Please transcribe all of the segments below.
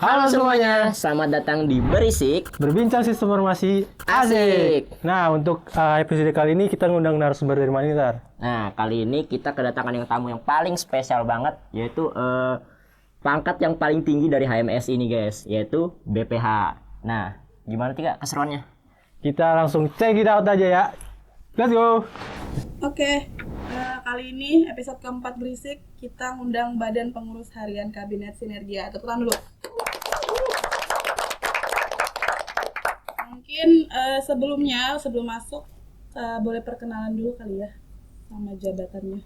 Halo semuanya, selamat datang di Berisik Berbincang sistem informasi Asik. Nah, untuk episode kali ini kita ngundang narasumber dari mana nih, Tar? Nah, kali ini kita kedatangan yang tamu yang paling spesial banget, yaitu pangkat yang paling tinggi dari HMS ini guys, yaitu BPH. Nah, gimana Tika keseruannya? Kita langsung check it out aja ya. Let's go. Oke, kali ini episode keempat Berisik kita ngundang Badan Pengurus Harian Kabinet Sinergia. Tepuk tangan dulu. Mungkin sebelum masuk boleh perkenalan dulu kali ya sama jabatannya.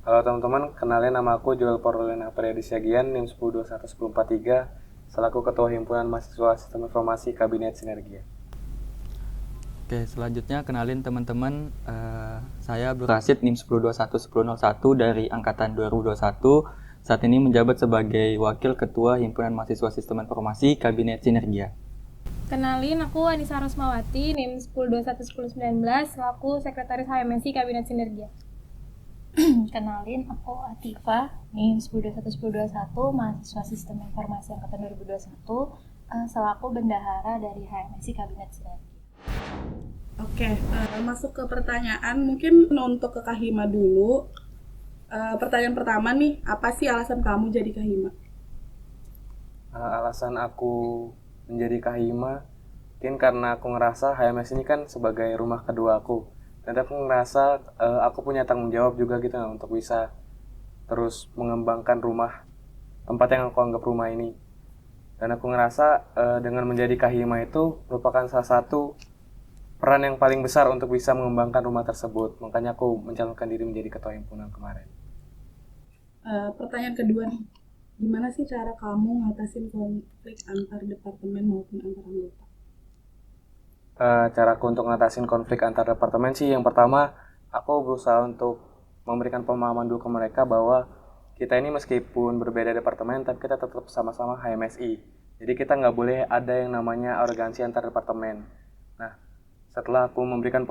Halo teman-teman, kenalin nama aku Joel Porolena Priadi Siagian, NIM 10211043, selaku Ketua Himpunan Mahasiswa Sistem Informasi Kabinet Sinergia. Oke, selanjutnya kenalin teman-teman, saya Abdul Rasid, NIM 10211001 dari Angkatan 2021, saat ini menjabat sebagai Wakil Ketua Himpunan Mahasiswa Sistem Informasi Kabinet Sinergia. Kenalin, aku Anissa Rosmawati, NIM 10211019, selaku Sekretaris HMSI Kabinet Sinergia. Kenalin, aku Atifa, NIM 10211021, mahasiswa Sistem Informasi Angkatan 2021, selaku Bendahara dari HMSI Kabinet Sinergia. Oke, masuk ke pertanyaan. Mungkin untuk ke Kahima dulu. Pertanyaan pertama nih, apa sih alasan kamu jadi Kahima? Alasan aku menjadi Kahima mungkin karena aku ngerasa HMS ini kan sebagai rumah kedua aku, dan aku ngerasa aku punya tanggung jawab juga gitu untuk bisa terus mengembangkan tempat yang aku anggap rumah ini. Dan aku ngerasa dengan menjadi Kahima itu merupakan salah satu peran yang paling besar untuk bisa mengembangkan rumah tersebut. Makanya aku mencalonkan diri menjadi ketua himpunan kemarin. Pertanyaan kedua nih, gimana sih cara kamu ngatasin konflik antar departemen maupun antar anggota? Caraku untuk ngatasin konflik antar departemen sih, yang pertama aku berusaha untuk memberikan pemahaman dulu ke mereka bahwa kita ini meskipun berbeda departemen tapi kita tetap sama-sama HMSI. Jadi kita nggak boleh ada yang namanya arogansi antar departemen. Nah, setelah aku memberikan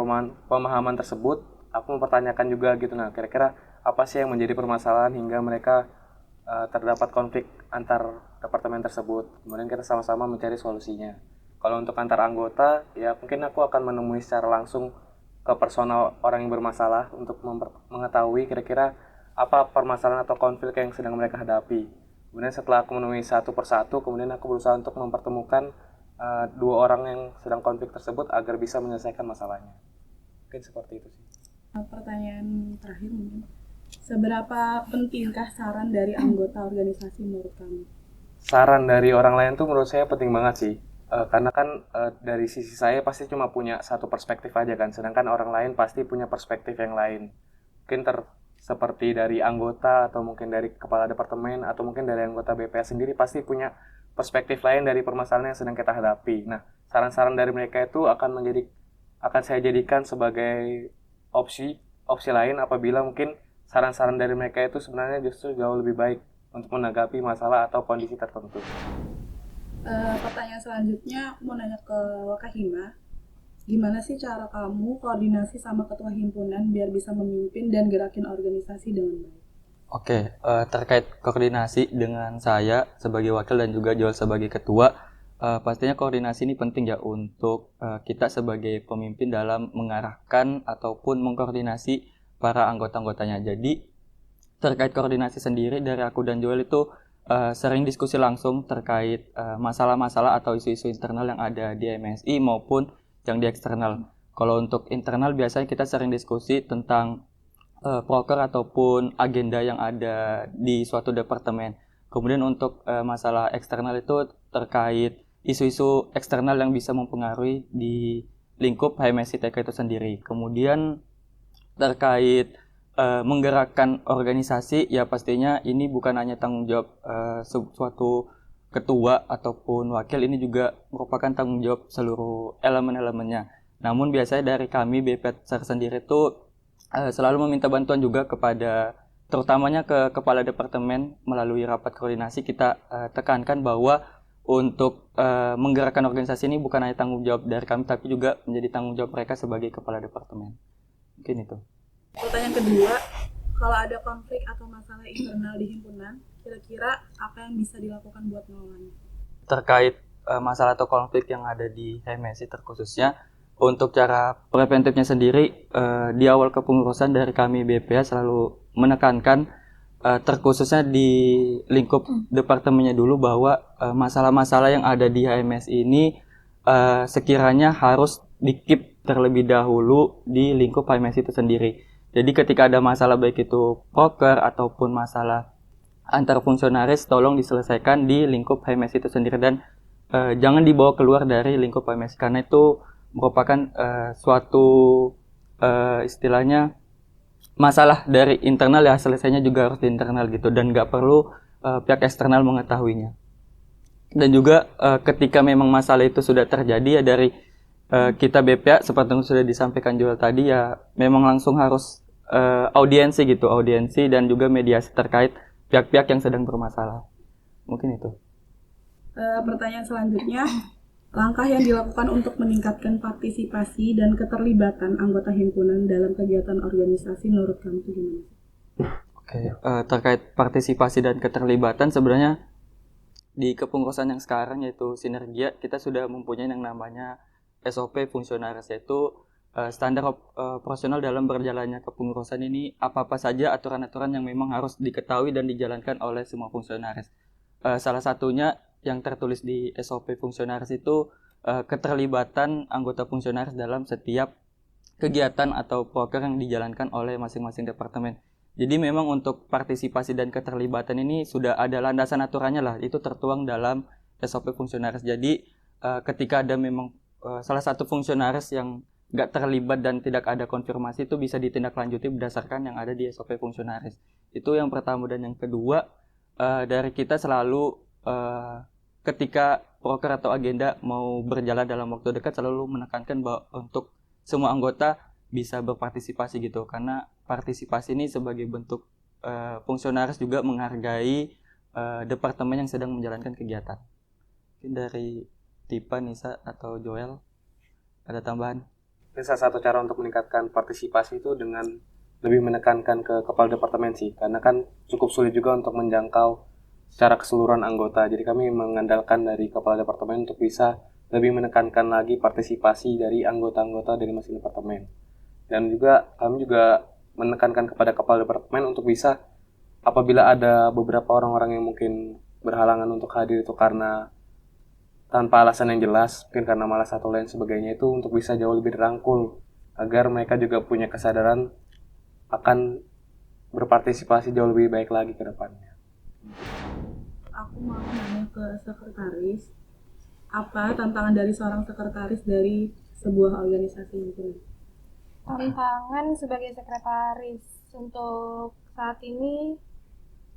pemahaman tersebut, aku mempertanyakan juga gitu, kira-kira apa sih yang menjadi permasalahan hingga mereka terdapat konflik antar departemen tersebut. Kemudian kita sama-sama mencari solusinya. Kalau untuk antar anggota, ya mungkin aku akan menemui secara langsung ke personal orang yang bermasalah untuk mengetahui kira-kira apa permasalahan atau konflik yang sedang mereka hadapi. Kemudian setelah aku menemui satu persatu, kemudian aku berusaha untuk mempertemukan dua orang yang sedang konflik tersebut agar bisa menyelesaikan masalahnya. Mungkin seperti itu sih. Pertanyaan terakhir mungkin, seberapa pentingkah saran dari anggota organisasi menurut kamu? Saran dari orang lain tuh menurut saya penting banget sih. Karena kan dari sisi saya pasti cuma punya satu perspektif aja kan, sedangkan orang lain pasti punya perspektif yang lain. Mungkin seperti dari anggota atau mungkin dari kepala departemen atau mungkin dari anggota BPS sendiri pasti punya perspektif lain dari permasalahan yang sedang kita hadapi. Nah, saran-saran dari mereka itu akan saya jadikan sebagai opsi lain apabila mungkin saran-saran dari mereka itu sebenarnya justru jauh lebih baik untuk menanggapi masalah atau kondisi tertentu. Pertanyaan selanjutnya, aku mau nanya ke Kahima. Gimana sih cara kamu koordinasi sama ketua himpunan biar bisa memimpin dan gerakin organisasi dengan baik? Oke, terkait koordinasi dengan saya sebagai wakil dan juga Joel sebagai ketua, pastinya koordinasi ini penting ya untuk kita sebagai pemimpin dalam mengarahkan ataupun mengkoordinasi para anggota-anggotanya. Jadi terkait koordinasi sendiri dari aku dan Joel itu sering diskusi langsung terkait masalah-masalah atau isu-isu internal yang ada di MSI maupun yang di eksternal. Kalau untuk internal biasanya kita sering diskusi tentang proker ataupun agenda yang ada di suatu departemen. Kemudian untuk masalah eksternal itu terkait isu-isu eksternal yang bisa mempengaruhi di lingkup HMSI TK itu sendiri. Kemudian terkait menggerakkan organisasi, ya pastinya ini bukan hanya tanggung jawab suatu ketua ataupun wakil, ini juga merupakan tanggung jawab seluruh elemen-elemennya. Namun biasanya dari kami BPS sendiri itu selalu meminta bantuan juga kepada terutamanya ke kepala departemen. Melalui rapat koordinasi kita tekankan bahwa untuk menggerakkan organisasi ini bukan hanya tanggung jawab dari kami tapi juga menjadi tanggung jawab mereka sebagai kepala departemen. Mungkin itu. Pertanyaan kedua, kalau ada konflik atau masalah internal di himpunan, Kira-kira apa yang bisa dilakukan buat mengelolanya? Terkait masalah atau konflik yang ada di HMSI terkhususnya, untuk cara preventifnya sendiri, di awal kepengurusan dari kami BPH selalu menekankan terkhususnya di lingkup departemennya dulu bahwa masalah-masalah yang ada di HMSI ini sekiranya harus di-keep terlebih dahulu di lingkup HMSI itu sendiri. Jadi ketika ada masalah baik itu proker ataupun masalah antar fungsionaris, tolong diselesaikan di lingkup HMSI itu sendiri dan jangan dibawa keluar dari lingkup HMSI karena itu merupakan suatu istilahnya masalah dari internal ya, selesainya juga harus di internal gitu dan nggak perlu pihak eksternal mengetahuinya. Dan juga ketika memang masalah itu sudah terjadi ya dari kita BPA seperti yang sudah disampaikan Joel tadi ya memang langsung harus audiensi dan juga mediasi terkait pihak-pihak yang sedang bermasalah. Mungkin itu. Pertanyaan selanjutnya, langkah yang dilakukan untuk meningkatkan partisipasi dan keterlibatan anggota himpunan dalam kegiatan organisasi menurut kamu itu gimana? Oke, terkait partisipasi dan keterlibatan sebenarnya di kepengurusan yang sekarang yaitu Sinergia kita sudah mempunyai yang namanya SOP fungsionaris, yaitu standar operasional dalam berjalannya kepengurusan ini apa-apa saja aturan-aturan yang memang harus diketahui dan dijalankan oleh semua fungsionaris. Salah satunya yang tertulis di SOP fungsionaris itu keterlibatan anggota fungsionaris dalam setiap kegiatan atau proker yang dijalankan oleh masing-masing departemen. Jadi memang untuk partisipasi dan keterlibatan ini sudah ada landasan aturannya lah, itu tertuang dalam SOP fungsionaris. Jadi ketika ada memang salah satu fungsionaris yang nggak terlibat dan tidak ada konfirmasi itu bisa ditindaklanjuti berdasarkan yang ada di SOP fungsionaris. Itu yang pertama. Dan yang kedua, dari kita selalu ketika proker atau agenda mau berjalan dalam waktu dekat selalu menekankan bahwa untuk semua anggota bisa berpartisipasi gitu, karena partisipasi ini sebagai bentuk fungsionaris juga menghargai departemen yang sedang menjalankan kegiatan. Mungkin dari Tipa, Nisa, atau Joel ada tambahan? Salah satu cara untuk meningkatkan partisipasi itu dengan lebih menekankan ke kepala departemen sih, karena kan cukup sulit juga untuk menjangkau secara keseluruhan anggota. Jadi kami mengandalkan dari kepala departemen untuk bisa lebih menekankan lagi partisipasi dari anggota-anggota dari masing departemen. Dan juga kami juga menekankan kepada kepala departemen untuk bisa apabila ada beberapa orang-orang yang mungkin berhalangan untuk hadir itu karena tanpa alasan yang jelas, mungkin karena malas atau lain sebagainya, itu untuk bisa jauh lebih dirangkul agar mereka juga punya kesadaran akan berpartisipasi jauh lebih baik lagi ke depannya. Aku mau nanya ke sekretaris, apa tantangan dari seorang sekretaris dari sebuah organisasi himpunan? Tantangan sebagai sekretaris untuk saat ini,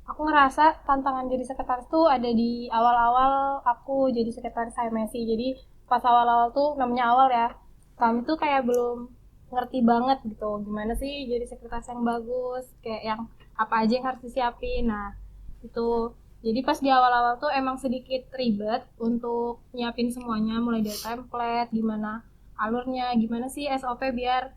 aku ngerasa tantangan jadi sekretaris tuh ada di awal-awal aku jadi sekretaris HMSI. Jadi pas awal-awal tuh, namanya awal ya, kami tuh kayak belum ngerti banget gitu gimana sih jadi sekretaris yang bagus, kayak yang apa aja yang harus disiapin. Nah itu jadi pas di awal-awal tuh emang sedikit ribet untuk nyiapin semuanya, mulai dari template, gimana alurnya, gimana sih SOP biar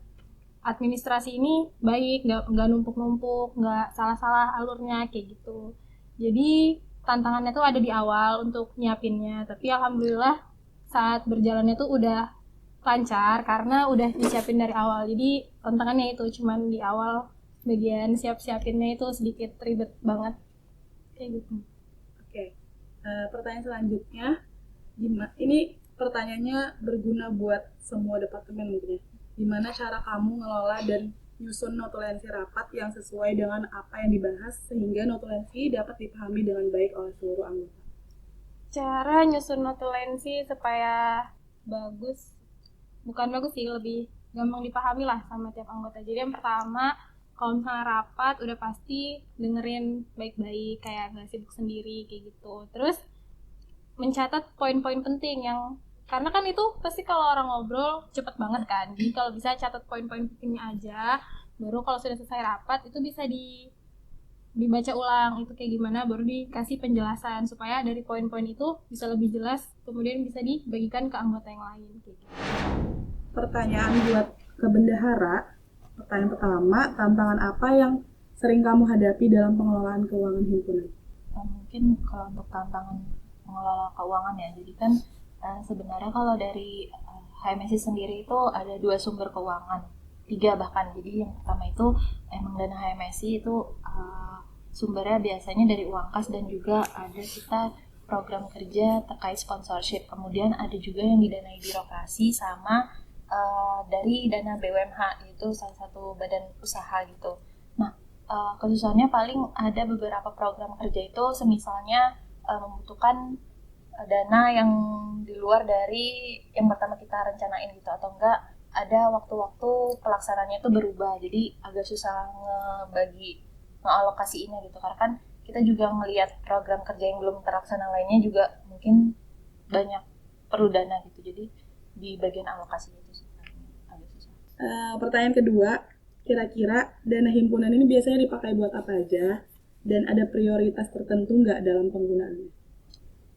administrasi ini baik, nggak numpuk-numpuk, nggak salah-salah alurnya kayak gitu. Jadi tantangannya tuh ada di awal untuk nyiapinnya, tapi alhamdulillah saat berjalannya tuh udah lancar karena udah disiapin dari awal. Jadi tantangannya itu cuman di awal, bagian siap-siapinnya itu sedikit ribet banget kayak gitu. Oke. Pertanyaan selanjutnya, ini pertanyaannya berguna buat semua departemen mungkin ya. Gimana cara kamu ngelola dan nyusun notulensi rapat yang sesuai dengan apa yang dibahas sehingga notulensi dapat dipahami dengan baik oleh seluruh anggota? Cara nyusun notulensi supaya bagus, bukan bagus sih, lebih gampang dipahami lah sama tiap anggota. Jadi yang pertama, kalau misalnya rapat udah pasti dengerin baik-baik, kayak nggak sibuk sendiri kayak gitu. Terus mencatat poin-poin penting yang, karena kan itu pasti kalau orang ngobrol cepet banget kan. Jadi kalau bisa catat poin-poin pentingnya aja, baru kalau sudah selesai rapat itu bisa dibaca ulang itu kayak gimana, baru dikasih penjelasan supaya dari poin-poin itu bisa lebih jelas, kemudian bisa dibagikan ke anggota yang lain kayak gitu. Pertanyaan buat ke bendahara. Pertanyaan pertama, tantangan apa yang sering kamu hadapi dalam pengelolaan keuangan himpunan? Mungkin kalau untuk tantangan mengelola keuangan ya, jadi kan sebenarnya kalau dari HMSI sendiri itu ada 2 sumber keuangan, 3 bahkan. Jadi yang pertama itu emang dana HMSI itu sumbernya biasanya dari uang kas, dan juga ada kita program kerja terkait sponsorship. Kemudian ada juga yang didanai birokrasi sama dari dana BUMH, itu salah satu badan usaha gitu. Nah, kesusahannya paling ada beberapa program kerja itu semisalnya membutuhkan dana yang di luar dari yang pertama kita rencanain gitu, atau enggak ada waktu-waktu pelaksanaannya itu berubah, jadi agak susah ngealokasiinnya gitu, karena kan kita juga ngelihat program kerja yang belum terlaksana lainnya juga mungkin banyak perlu dana gitu, jadi di bagian alokasi itu sih agak susah. Pertanyaan kedua, kira-kira dana himpunan ini biasanya dipakai buat apa aja? Dan ada prioritas tertentu nggak dalam penggunaannya?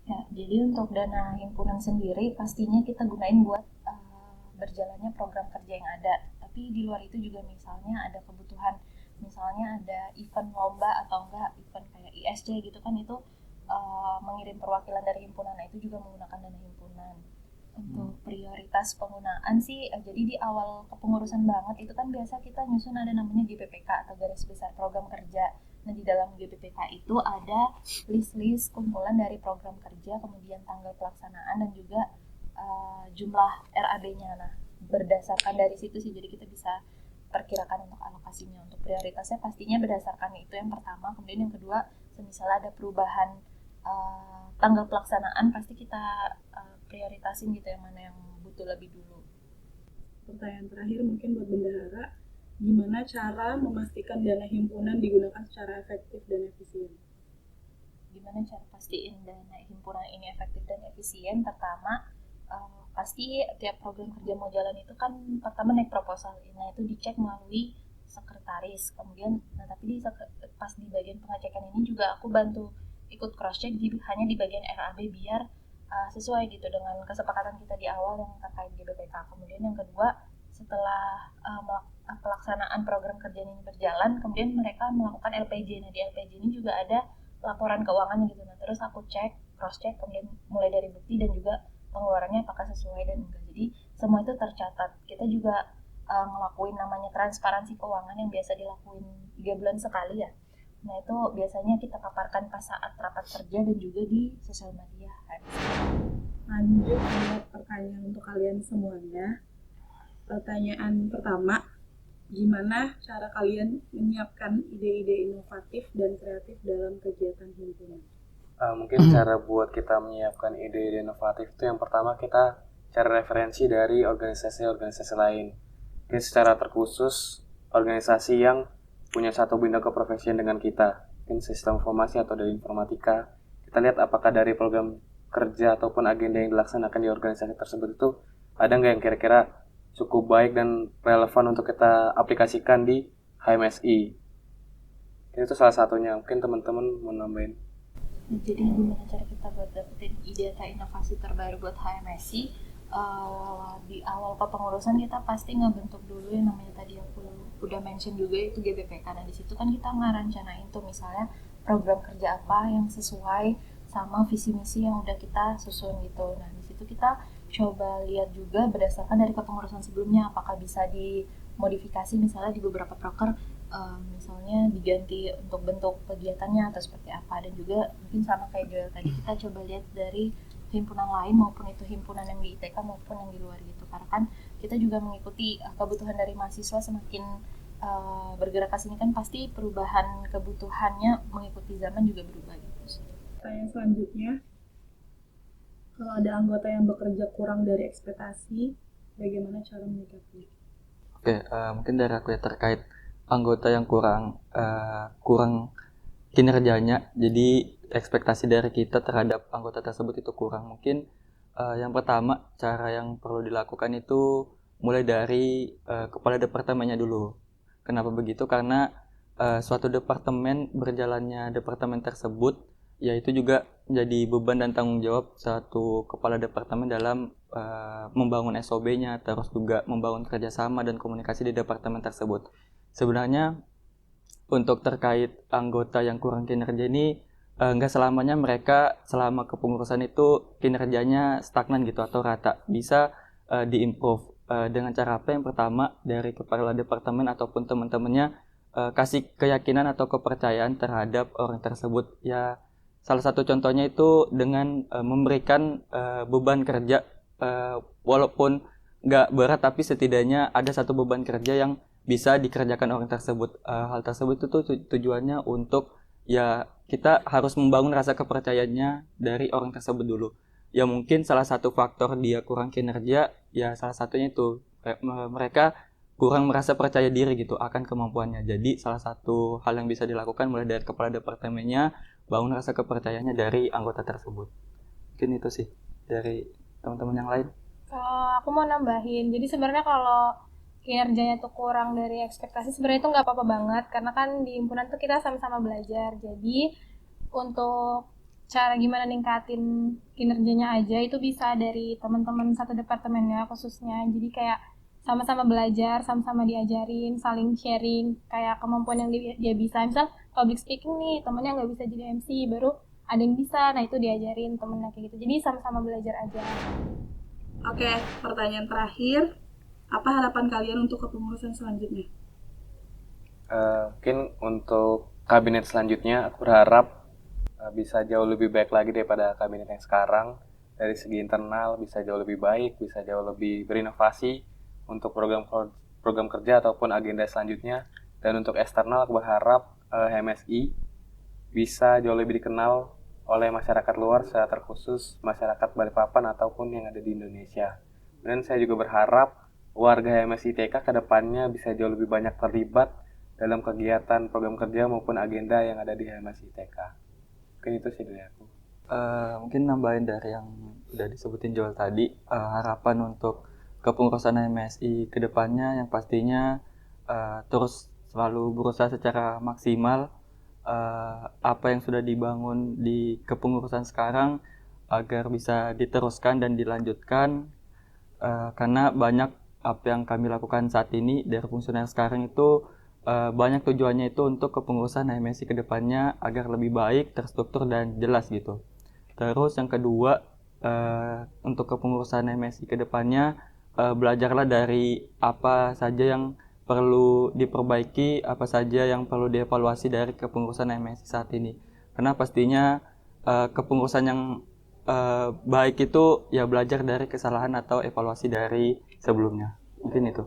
Ya, jadi untuk dana himpunan sendiri pastinya kita gunain buat berjalannya program kerja yang ada. Tapi di luar itu juga misalnya ada kebutuhan, misalnya ada event lomba atau enggak event kayak ISC gitu kan, itu mengirim perwakilan dari himpunan, nah itu juga menggunakan dana himpunan. Untuk prioritas penggunaan sih, jadi di awal kepengurusan banget itu kan biasa kita nyusun ada namanya GBPK atau garis besar program kerja. Nah, di dalam GBPK itu ada list-list kumpulan dari program kerja, kemudian tanggal pelaksanaan, dan juga jumlah RAB-nya. Nah, berdasarkan dari situ sih, jadi kita bisa perkirakan untuk alokasinya. Untuk prioritasnya pastinya berdasarkan itu yang pertama. Kemudian yang kedua, misalnya ada perubahan tanggal pelaksanaan, pasti kita prioritasin gitu yang mana yang butuh lebih dulu. Pertanyaan terakhir mungkin buat bendahara, gimana cara memastikan dana himpunan digunakan secara efektif dan efisien? Gimana cara pastiin dana himpunan ini efektif dan efisien? Pertama, pasti tiap program kerja mau jalan itu kan pertama naik proposal. Nah, itu dicek melalui sekretaris. Kemudian, nah tapi pas di bagian pengecekan ini juga aku bantu ikut cross check hanya di bagian RAB biar sesuai gitu dengan kesepakatan kita di awal yang terkait GBPK. Kemudian yang kedua, setelah pelaksanaan program kerja ini berjalan, kemudian mereka melakukan LPJ. Nah, di LPJ ini juga ada laporan keuangannya gitu. Nah, terus aku cek, cross check, kemudian mulai dari bukti dan juga pengeluarannya apakah sesuai dan enggak. Jadi semua itu tercatat. Kita juga ngelakuin namanya transparansi keuangan yang biasa dilakuin 3 bulan sekali ya. Nah, itu biasanya kita paparkan pas saat rapat kerja dan juga di sosial media. Lanjut buat pertanyaan untuk kalian semuanya. Pertanyaan pertama, gimana cara kalian menyiapkan ide-ide inovatif dan kreatif dalam kegiatan himpunan? Mungkin cara buat kita menyiapkan ide-ide inovatif itu yang pertama kita cari referensi dari organisasi-organisasi lain. Mungkin secara terkhusus organisasi yang punya satu bidang keprofesian dengan kita, mungkin sistem informasi atau dari informatika. Kita lihat apakah dari program kerja ataupun agenda yang dilaksanakan di organisasi tersebut itu ada nggak yang kira-kira cukup baik dan relevan untuk kita aplikasikan di HMSI. Itu salah satunya, mungkin teman-teman mau nambahin. Jadi gimana cara kita buat dapetin ide atau inovasi terbaru buat HMSI? Di awal kepengurusan kita pasti ngebentuk dulu yang namanya tadi aku udah mention juga, itu GBPK. Nah, di situ kan kita ngarancanain tuh misalnya program kerja apa yang sesuai sama visi misi yang udah kita susun gitu. Nah, di situ kita coba lihat juga berdasarkan dari kepengurusan sebelumnya apakah bisa dimodifikasi, misalnya di beberapa proker misalnya diganti untuk bentuk kegiatannya atau seperti apa. Dan juga mungkin sama kayak Joel tadi, kita coba lihat dari himpunan lain maupun itu himpunan yang di ITK maupun yang di luar gitu, karena kan kita juga mengikuti kebutuhan dari mahasiswa. Semakin bergerak ke sini kan pasti perubahan kebutuhannya mengikuti zaman juga berubah gitu sih. Pertanyaan selanjutnya, kalau ada anggota yang bekerja kurang dari ekspektasi, bagaimana cara menyikapinya? Oke, mungkin dari aku ya terkait anggota yang kurang kinerjanya, jadi ekspektasi dari kita terhadap anggota tersebut itu kurang. Mungkin yang pertama, cara yang perlu dilakukan itu mulai dari kepala departemennya dulu. Kenapa begitu? Karena suatu departemen, berjalannya departemen tersebut, yaitu juga menjadi beban dan tanggung jawab satu kepala departemen dalam membangun SOB-nya, terus juga membangun kerjasama dan komunikasi di departemen tersebut. Sebenarnya untuk terkait anggota yang kurang kinerja ini nggak selamanya mereka selama kepengurusan itu kinerjanya stagnan gitu atau rata. Bisa diimprove dengan cara apa? Yang pertama, dari kepala departemen ataupun teman-temannya kasih keyakinan atau kepercayaan terhadap orang tersebut. Ya, salah satu contohnya itu dengan memberikan beban kerja, walaupun nggak berat tapi setidaknya ada satu beban kerja yang bisa dikerjakan orang tersebut. Hal tersebut itu tujuannya untuk ya kita harus membangun rasa kepercayaannya dari orang tersebut dulu. Ya mungkin salah satu faktor dia kurang kinerja, ya salah satunya itu mereka kurang merasa percaya diri gitu akan kemampuannya. Jadi salah satu hal yang bisa dilakukan mulai dari kepala departemennya, bangun rasa kepercayaannya dari anggota tersebut. Mungkin itu sih dari teman-teman yang lain. Kalau aku mau nambahin, jadi sebenarnya kalau kinerjanya tuh kurang dari ekspektasi, sebenarnya itu nggak apa-apa banget, karena kan di himpunan tuh kita sama-sama belajar. Jadi untuk cara gimana ningkatin kinerjanya aja itu bisa dari teman-teman satu departemennya khususnya. Jadi kayak sama-sama belajar, sama-sama diajarin, saling sharing kayak kemampuan yang dia bisa. Misal public speaking nih, temennya nggak bisa jadi MC, baru ada yang bisa, nah itu diajarin temennya kayak gitu. Jadi sama-sama belajar aja. Oke, pertanyaan terakhir. Apa harapan kalian untuk kepengurusan selanjutnya? Mungkin untuk kabinet selanjutnya aku berharap bisa jauh lebih baik lagi daripada kabinet yang sekarang. Dari segi internal bisa jauh lebih baik, bisa jauh lebih berinovasi untuk program kerja ataupun agenda selanjutnya. Dan untuk eksternal aku berharap HMSI bisa jauh lebih dikenal oleh masyarakat luar, secara terkhusus masyarakat Balikpapan ataupun yang ada di Indonesia. Dan saya juga berharap warga HMSI TK kedepannya bisa jauh lebih banyak terlibat dalam kegiatan program kerja maupun agenda yang ada di HMSI TK. Mungkin itu sih dari aku. Mungkin nambahin dari yang udah disebutin Joel tadi, harapan untuk kepengurusan HMSI kedepannya yang pastinya terus selalu berusaha secara maksimal apa yang sudah dibangun di kepengurusan sekarang agar bisa diteruskan dan dilanjutkan, karena banyak apa yang kami lakukan saat ini dari fungsioner sekarang itu banyak tujuannya itu untuk kepengurusan HMSI ke depannya agar lebih baik, terstruktur dan jelas gitu. Terus yang kedua, untuk kepengurusan HMSI ke depannya belajarlah dari apa saja yang perlu diperbaiki, apa saja yang perlu dievaluasi dari kepengurusan HMSI saat ini. Karena pastinya kepengurusan yang baik itu ya belajar dari kesalahan atau evaluasi dari sebelumnya. Mungkin itu.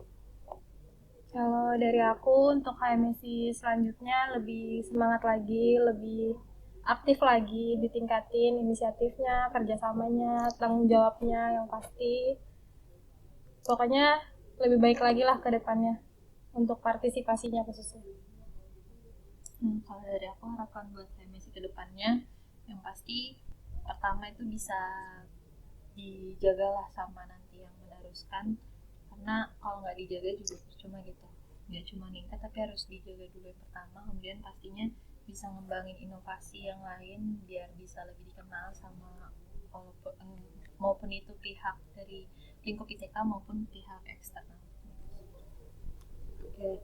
Kalau dari aku untuk HMSI selanjutnya lebih semangat lagi, lebih aktif lagi, ditingkatin inisiatifnya, kerjasamanya, tanggung jawabnya yang pasti. Pokoknya lebih baik lagi lah ke depannya untuk partisipasinya khususnya. Kalau dari aku harapan buat HMSI ke depannya yang pasti pertama itu bisa dijagalah sama nanti yang meneruskan, karena kalau nggak dijaga juga percuma gitu, nggak cuma ningkat tapi harus dijaga dulu yang pertama, kemudian pastinya bisa ngembangin inovasi yang lain biar bisa lebih dikenal sama maupun itu pihak dari lingkup ITK maupun pihak eksternal. Oke,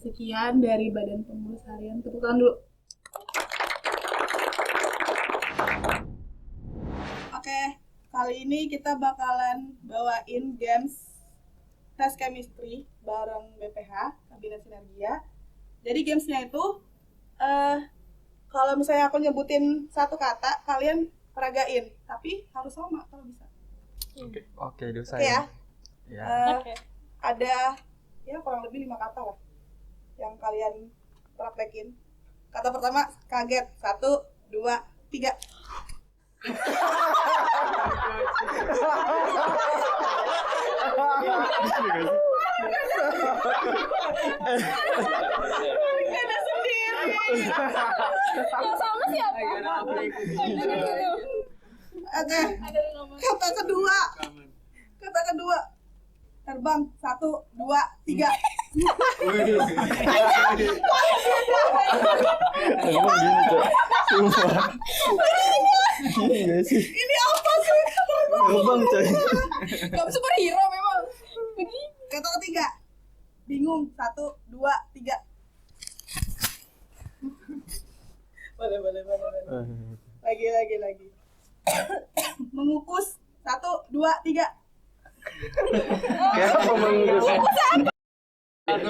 sekian dari Badan Pengurus Harian. Tepuk tangan dulu. Oke, kali ini kita bakalan bawain games tes chemistry bareng BPH, Kabinet Sinergia. Jadi gamesnya itu, kalau misalnya aku nyebutin satu kata, kalian peragain, tapi harus sama kalau bisa. Oke, dosa Oke ya. Ya. Oke. Ada ya kurang lebih 5 kata lah yang kalian praktekin. Kata pertama kaget. 1, 2, 3. Yang sama siapa? Oke. Kata kedua. Terbang. 1, 2, 3. Ini apa sih? Gak superhero memang. Kata ketiga. Bingung. 1, 2, 3. Boleh. Lagi. Mengukus. 1, 2, 3. Kayak apa mengukus? Ini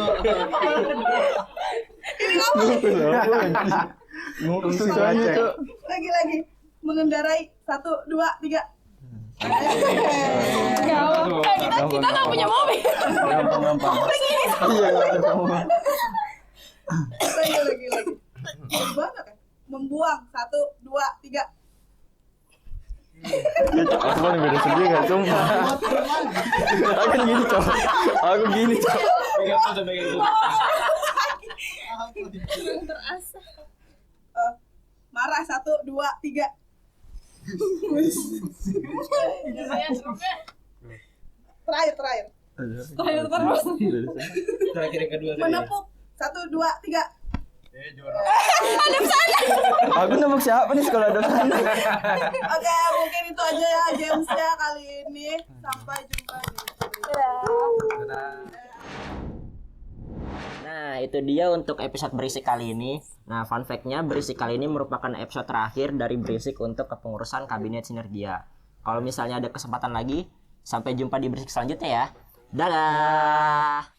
apa? Ngukus aja, Cok. Lagi. Mengendarai. 1, 2, 3. Kita nggak punya mobil. Gampang. Iya, gampang. Lagi. Banyak kan? Membuang. 1, 2, 3. Aku kan beda sendiri gak sumpah. Aku kan gini Cok. Aku gini Cok. Marah. 1, 2, 3. Terakhir. Terakhir yang kedua tadi. Menepuk. 1, 2, 3. Aku nembak siapa nih sekolah depan? Oke, mungkin itu aja ya gamesnya kali ini. Sampai jumpa di Nah, itu dia untuk episode berisik kali ini. Nah, fun fact-nya berisik kali ini merupakan episode terakhir dari berisik untuk kepengurusan Kabinet Sinergia. Kalau misalnya ada kesempatan lagi, sampai jumpa di berisik selanjutnya ya. Dadah.